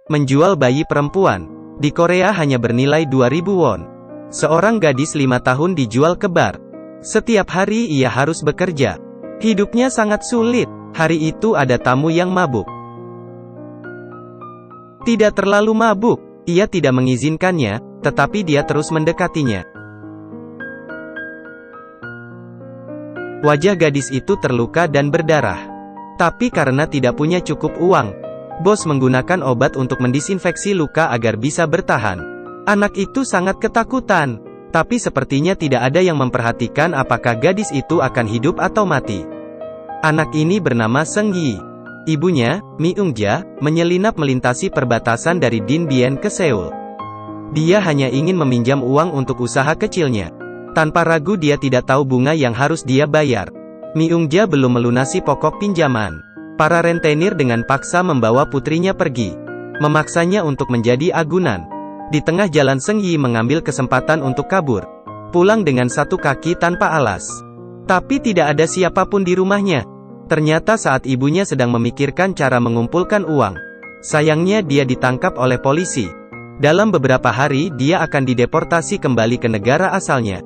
Menjual bayi perempuan di Korea hanya bernilai 2.000 won. Seorang gadis 5 tahun dijual ke bar. Setiap hari ia harus bekerja. Hidupnya sangat sulit. Hari itu ada tamu yang mabuk. Tidak terlalu mabuk, ia tidak mengizinkannya, tetapi dia terus mendekatinya. Wajah gadis itu terluka dan berdarah. Tapi karena tidak punya cukup uang, bos menggunakan obat untuk mendisinfeksi luka agar bisa bertahan. Anak itu sangat ketakutan, tapi sepertinya tidak ada yang memperhatikan apakah gadis itu akan hidup atau mati. Anak ini bernama Seung Yi. Ibunya, Mi Eung-ja, menyelinap melintasi perbatasan dari Dien Bien ke Seoul. Dia hanya ingin meminjam uang untuk usaha kecilnya. Tanpa ragu dia tidak tahu bunga yang harus dia bayar. Mi Eung-ja belum melunasi pokok pinjaman. Para rentenir dengan paksa membawa putrinya pergi. Memaksanya untuk menjadi agunan. Di tengah jalan Seung Yi mengambil kesempatan untuk kabur. Pulang dengan satu kaki tanpa alas. Tapi tidak ada siapapun di rumahnya. Ternyata saat ibunya sedang memikirkan cara mengumpulkan uang. Sayangnya dia ditangkap oleh polisi. Dalam beberapa hari dia akan dideportasi kembali ke negara asalnya.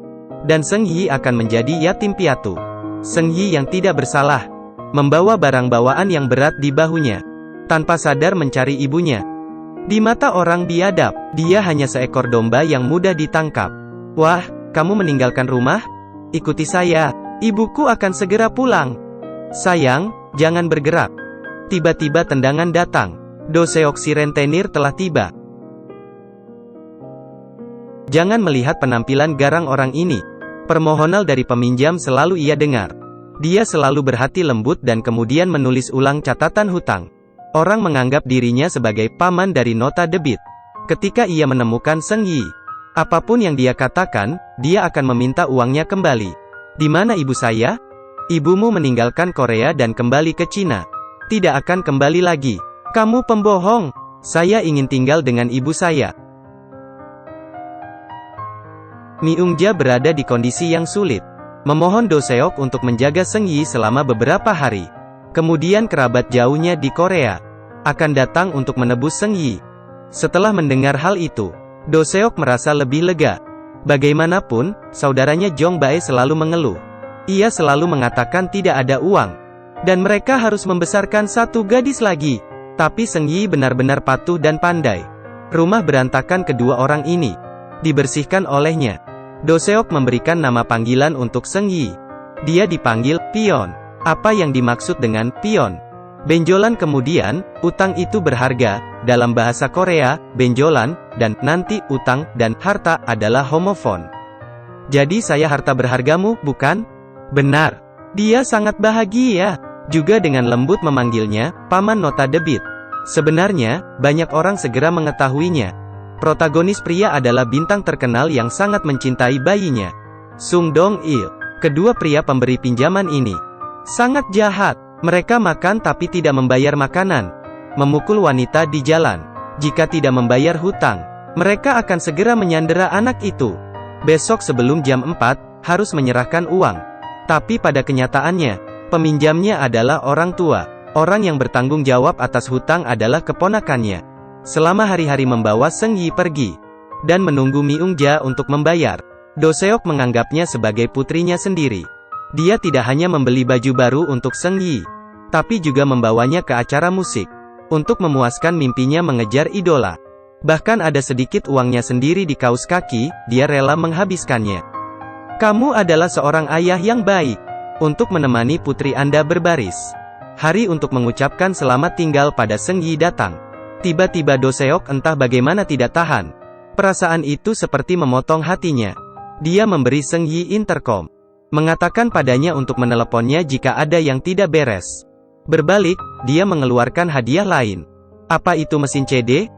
Dan Seung Yi akan menjadi yatim piatu. Seung Yi yang tidak bersalah, membawa barang bawaan yang berat di bahunya. Tanpa sadar mencari ibunya. Di mata orang biadab, dia hanya seekor domba yang mudah ditangkap. Wah, kamu meninggalkan rumah? Ikuti saya, ibuku akan segera pulang. Sayang, jangan bergerak. Tiba-tiba tendangan datang. Do Seok si rentenir telah tiba. Jangan melihat penampilan garang orang ini. Permohonan dari peminjam selalu ia dengar. Dia selalu berhati lembut dan kemudian menulis ulang catatan hutang. Orang menganggap dirinya sebagai paman dari nota debit. Ketika ia menemukan Seung Yi, apapun yang dia katakan, dia akan meminta uangnya kembali. Di mana ibu saya? Ibumu meninggalkan Korea dan kembali ke Cina. Tidak akan kembali lagi. Kamu pembohong. Saya ingin tinggal dengan ibu saya. Mi Eung-ja berada di kondisi yang sulit. Memohon Do Seok untuk menjaga Seung Yi selama beberapa hari. Kemudian kerabat jauhnya di Korea akan datang untuk menebus Seung Yi. Setelah mendengar hal itu, Do Seok merasa lebih lega. Bagaimanapun, saudaranya Jong Bae selalu mengeluh. Ia selalu mengatakan tidak ada uang. Dan mereka harus membesarkan satu gadis lagi. Tapi Seung Yi benar-benar patuh dan pandai. Rumah berantakan kedua orang ini dibersihkan olehnya. Do Seok memberikan nama panggilan untuk Seung Yi. Dia dipanggil pion. Apa yang dimaksud dengan pion? Benjolan kemudian, utang itu berharga. Dalam bahasa Korea, benjolan, dan nanti utang, dan harta adalah homofon. Jadi saya harta berhargamu, bukan? Benar. Dia sangat bahagia. Juga dengan lembut memanggilnya, paman nota debit. Sebenarnya, banyak orang segera mengetahuinya. Protagonis pria adalah bintang terkenal yang sangat mencintai bayinya, Sung Dong-il. Kedua pria pemberi pinjaman ini sangat jahat. Mereka makan tapi tidak membayar makanan. Memukul wanita di jalan. Jika tidak membayar hutang, mereka akan segera menyandera anak itu. Besok sebelum jam 4, harus menyerahkan uang. Tapi pada kenyataannya, peminjamnya adalah orang tua. Orang yang bertanggung jawab atas hutang adalah keponakannya. Selama hari-hari membawa Seung Yi pergi, dan menunggu Mi Eung-ja untuk membayar. Do Seok menganggapnya sebagai putrinya sendiri. Dia tidak hanya membeli baju baru untuk Seung Yi, tapi juga membawanya ke acara musik. Untuk memuaskan mimpinya mengejar idola. Bahkan ada sedikit uangnya sendiri di kaus kaki, dia rela menghabiskannya. Kamu adalah seorang ayah yang baik. Untuk menemani putri Anda berbaris. Hari untuk mengucapkan selamat tinggal pada Seung Yi datang. Tiba-tiba Do Seok entah bagaimana tidak tahan. Perasaan itu seperti memotong hatinya. Dia memberi Seung Yi intercom. Mengatakan padanya untuk meneleponnya jika ada yang tidak beres. Berbalik, dia mengeluarkan hadiah lain. Apa itu mesin CD?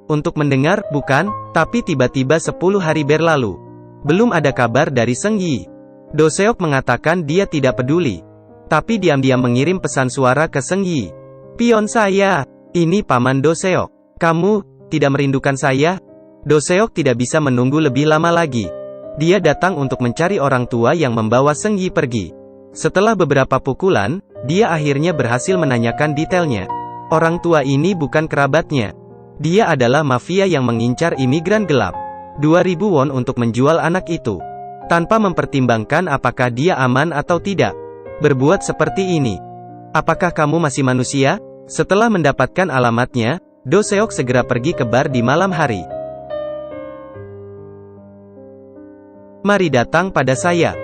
Untuk mendengar, bukan? Tapi tiba-tiba 10 hari berlalu. Belum ada kabar dari Seung Yi. Do Seok mengatakan dia tidak peduli. Tapi diam-diam mengirim pesan suara ke Seung Yi. Pion saya. Ini Paman Do Seok. Kamu tidak merindukan saya? Do Seok tidak bisa menunggu lebih lama lagi. Dia datang untuk mencari orang tua yang membawa Seung Yi pergi. Setelah beberapa pukulan, dia akhirnya berhasil menanyakan detailnya. Orang tua ini bukan kerabatnya. Dia adalah mafia yang mengincar imigran gelap. 2.000 won untuk menjual anak itu. Tanpa mempertimbangkan apakah dia aman atau tidak. Berbuat seperti ini. Apakah kamu masih manusia? Setelah mendapatkan alamatnya, Do Seok segera pergi ke bar di malam hari. Mari datang pada saya.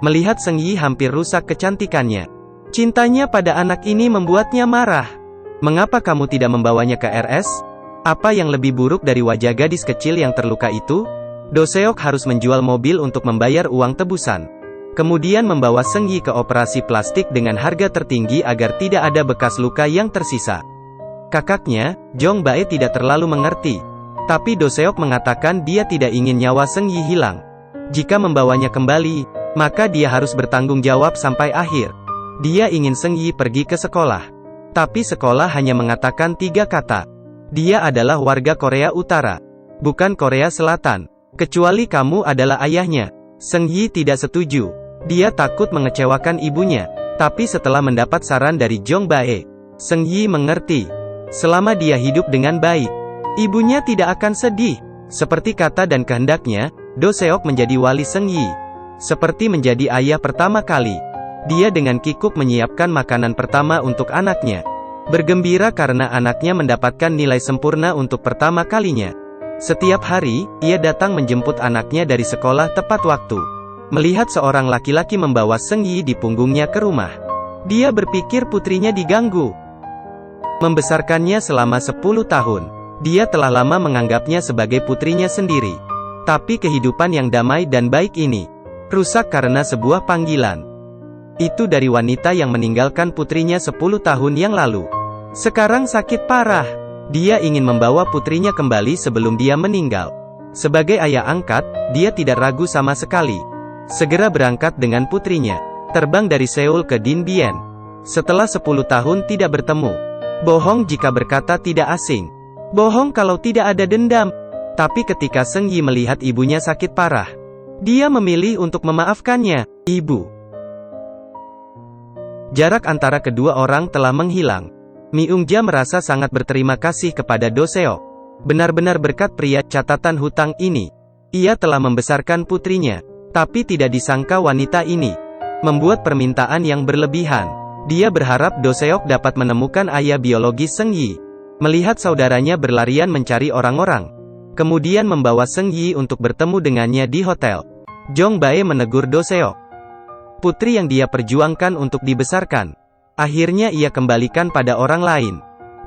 Melihat Seng Yi hampir rusak kecantikannya. Cintanya pada anak ini membuatnya marah. Mengapa kamu tidak membawanya ke RS? Apa yang lebih buruk dari wajah gadis kecil yang terluka itu? Do Seok harus menjual mobil untuk membayar uang tebusan. Kemudian membawa Seng Yi ke operasi plastik dengan harga tertinggi agar tidak ada bekas luka yang tersisa. Kakaknya, Jong Bae tidak terlalu mengerti. Tapi Do Seok mengatakan dia tidak ingin nyawa Seng Yi hilang. Jika membawanya kembali, maka dia harus bertanggung jawab sampai akhir. Dia ingin Seng Yi pergi ke sekolah. Tapi sekolah hanya mengatakan 3 kata. Dia adalah warga Korea Utara, bukan Korea Selatan. Kecuali kamu adalah ayahnya. Seng Yi tidak setuju. Dia takut mengecewakan ibunya. Tapi setelah mendapat saran dari Jong Bae, Seng Yi mengerti. Selama dia hidup dengan baik, ibunya tidak akan sedih. Seperti kata dan kehendaknya, Do Seok menjadi wali Seng Yi. Seperti menjadi ayah pertama kali. Dia dengan kikuk menyiapkan makanan pertama untuk anaknya. Bergembira karena anaknya mendapatkan nilai sempurna untuk pertama kalinya. Setiap hari, ia datang menjemput anaknya dari sekolah tepat waktu. Melihat seorang laki-laki membawa Seng Yi di punggungnya ke rumah, dia berpikir putrinya diganggu. Membesarkannya selama 10 tahun, dia telah lama menganggapnya sebagai putrinya sendiri. Tapi kehidupan yang damai dan baik ini rusak karena sebuah panggilan. Itu dari wanita yang meninggalkan putrinya 10 tahun yang lalu. Sekarang sakit parah. Dia ingin membawa putrinya kembali sebelum dia meninggal. Sebagai ayah angkat, dia tidak ragu sama sekali. Segera berangkat dengan putrinya, terbang dari Seoul ke Din Bien. Setelah 10 tahun tidak bertemu. Bohong jika berkata tidak asing. Bohong kalau tidak ada dendam. Tapi ketika Seng Yi melihat ibunya sakit parah, dia memilih untuk memaafkannya. Ibu. Jarak antara kedua orang telah menghilang. Mi Ung-ja merasa sangat berterima kasih kepada Do Seok. Benar-benar berkat pria catatan hutang ini. Ia telah membesarkan putrinya. Tapi tidak disangka wanita ini membuat permintaan yang berlebihan. Dia berharap Do Seok dapat menemukan ayah biologis Seng Yi. Melihat saudaranya berlarian mencari orang-orang, kemudian membawa Seng Yi untuk bertemu dengannya di hotel. Jong Bae menegur Do Seok. Putri yang dia perjuangkan untuk dibesarkan, akhirnya ia kembalikan pada orang lain.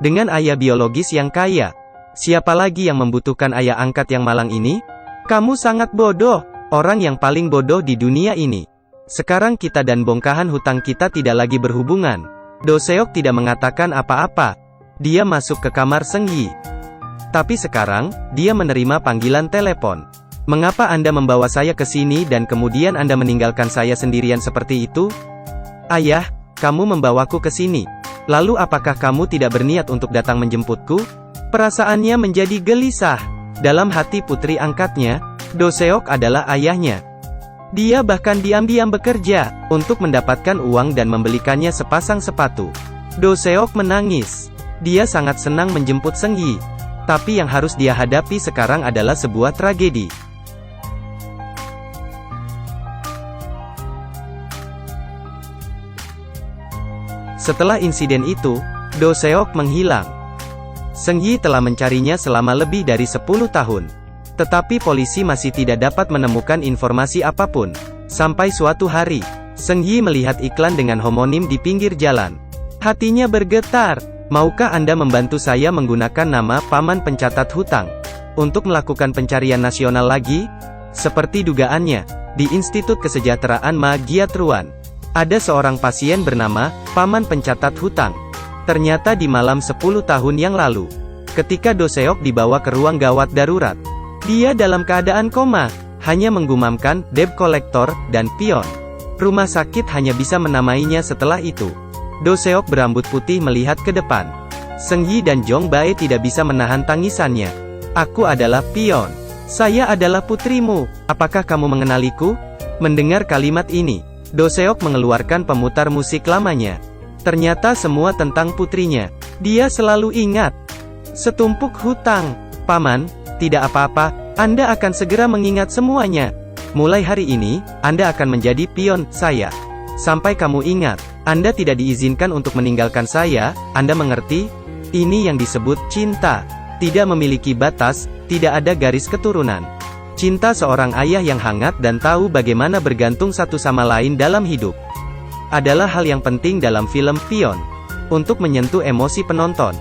Dengan ayah biologis yang kaya, siapa lagi yang membutuhkan ayah angkat yang malang ini? Kamu sangat bodoh, orang yang paling bodoh di dunia ini. Sekarang kita dan bongkahan hutang kita tidak lagi berhubungan. Do Seok tidak mengatakan apa-apa. Dia masuk ke kamar Seng Yi. Tapi sekarang, dia menerima panggilan telepon. Mengapa Anda membawa saya ke sini dan kemudian Anda meninggalkan saya sendirian seperti itu? Ayah, kamu membawaku ke sini. Lalu apakah kamu tidak berniat untuk datang menjemputku? Perasaannya menjadi gelisah. Dalam hati putri angkatnya, Do Seok adalah ayahnya. Dia bahkan diam-diam bekerja untuk mendapatkan uang dan membelikannya sepasang sepatu. Do Seok menangis. Dia sangat senang menjemput Seng Yi. Tapi yang harus dia hadapi sekarang adalah sebuah tragedi. Setelah insiden itu, Do Seok menghilang. Seng Yi telah mencarinya selama lebih dari 10 tahun. Tetapi polisi masih tidak dapat menemukan informasi apapun. Sampai suatu hari, Seng Yi melihat iklan dengan homonim di pinggir jalan. Hatinya bergetar. Maukah Anda membantu saya menggunakan nama Paman Pencatat Hutang untuk melakukan pencarian nasional lagi? Seperti dugaannya, di Institut Kesejahteraan Magiatruan, ada seorang pasien bernama Paman Pencatat Hutang. Ternyata di malam 10 tahun yang lalu, ketika Do Seok dibawa ke ruang gawat darurat, dia dalam keadaan koma, hanya menggumamkan debt collector dan pion. Rumah sakit hanya bisa menamainya setelah itu. Do Seok berambut putih melihat ke depan. Seng Yi dan Jong Bae tidak bisa menahan tangisannya. Aku adalah pion. Saya adalah putrimu. Apakah kamu mengenaliku? Mendengar kalimat ini, Do Seok mengeluarkan pemutar musik lamanya. Ternyata semua tentang putrinya. Dia selalu ingat setumpuk hutang. Paman, tidak apa-apa, Anda akan segera mengingat semuanya. Mulai hari ini, Anda akan menjadi pion saya. Sampai kamu ingat, Anda tidak diizinkan untuk meninggalkan saya, Anda mengerti? Ini yang disebut cinta. Tidak memiliki batas, tidak ada garis keturunan. Cinta seorang ayah yang hangat dan tahu bagaimana bergantung satu sama lain dalam hidup adalah hal yang penting dalam film Pion untuk menyentuh emosi penonton.